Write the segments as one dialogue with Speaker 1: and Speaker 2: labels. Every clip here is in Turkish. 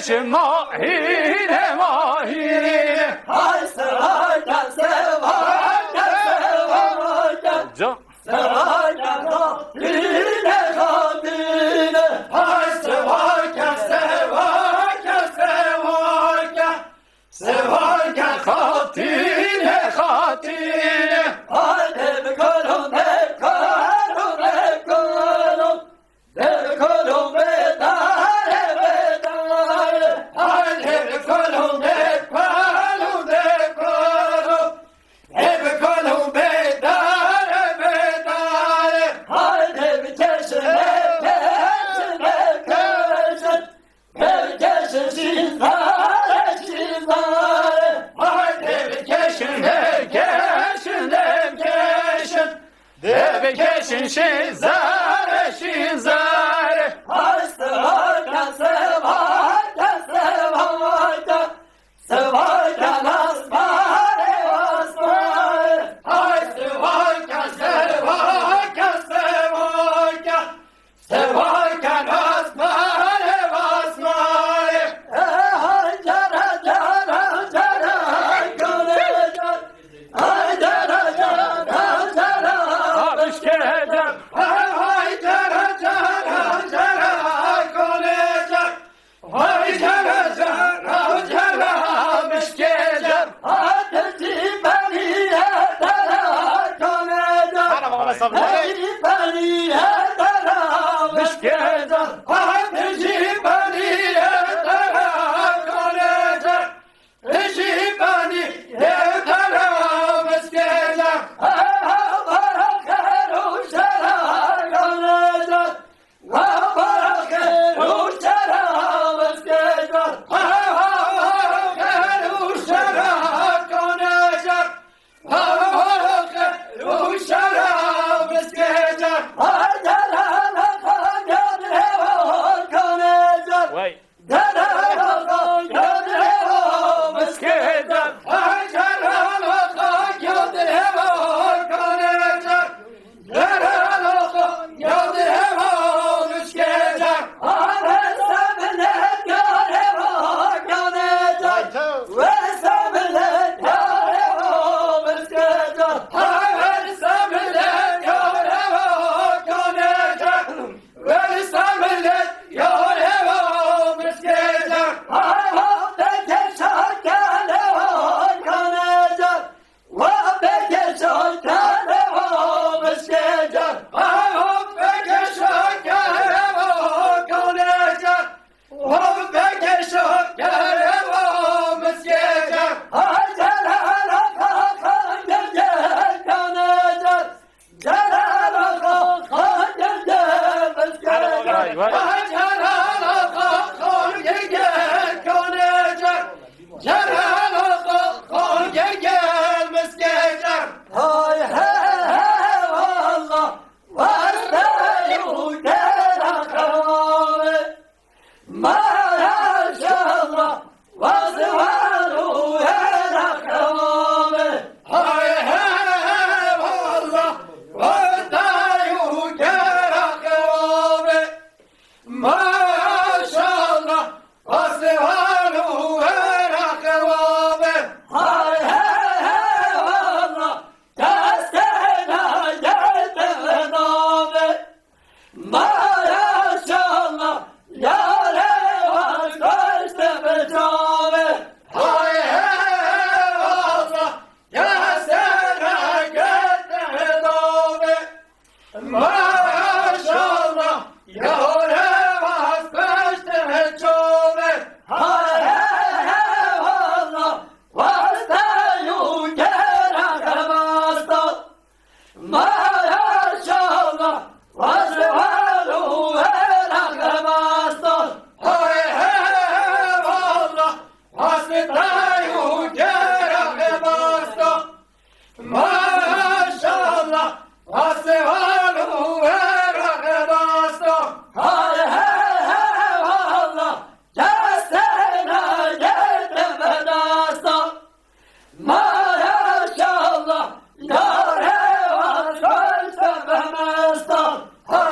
Speaker 1: keşin mahine mahine.
Speaker 2: Hay severken severken severken severken katine katine.
Speaker 3: Hay severken severken severken severken katine katine.
Speaker 2: Hay dev kolum dev kolum dev kolum dev kolum bedare bedare.
Speaker 3: Hay dev kolum dev kolum dev kolum dev kolum bedare bedare.
Speaker 2: Hay dev keşin dev keşin dev keşin dev keşin şizare şizare.
Speaker 3: Hay dev keşin dev keşin dev keşin dev keşin şizare şizare.
Speaker 2: Hay severken severken severken severken asmare asmare.
Speaker 3: Hay severken severken severken severken asmare asmare.
Speaker 2: Hay cara cara cara görecek. Hay cara cara cara.
Speaker 1: Abiş geleceğim.
Speaker 3: Hay hay cara cara cara konacak. Hay cara cara cara müşkecek.
Speaker 2: Ateşi beni yeter konacak.
Speaker 1: Ana bana sabır.
Speaker 2: Beni beni yeter
Speaker 1: Müşkecek.
Speaker 3: Ateşi bani yeter konacak. Ateşi bani yeter müşkecek.
Speaker 1: Vay. Vay vay.
Speaker 2: Hay hey Allah varsa yukarı maşallah vazvaru erakamı.
Speaker 3: Maşallah, asvaru erakvabe.
Speaker 2: Hay hey Allah kasena geldi name. Maşallah yâre var kaçtı became.
Speaker 3: Hay eyvallah, ya sana gönderdim. Maşallah, yâre vazgeçti çoğu.
Speaker 2: Hay hey Allah vasta yukera kavasta. Maşallah vazvaru erakavasta.
Speaker 3: Hay eyvallah, hasretayı gerek bastı. Maşallah, hasretayı gerek bastı.
Speaker 2: Hay hey Allah kasena geldi bedasta. Maşallah yâre var kaçtı bemesta.
Speaker 3: Hay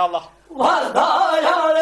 Speaker 1: Allah.
Speaker 2: Vardaya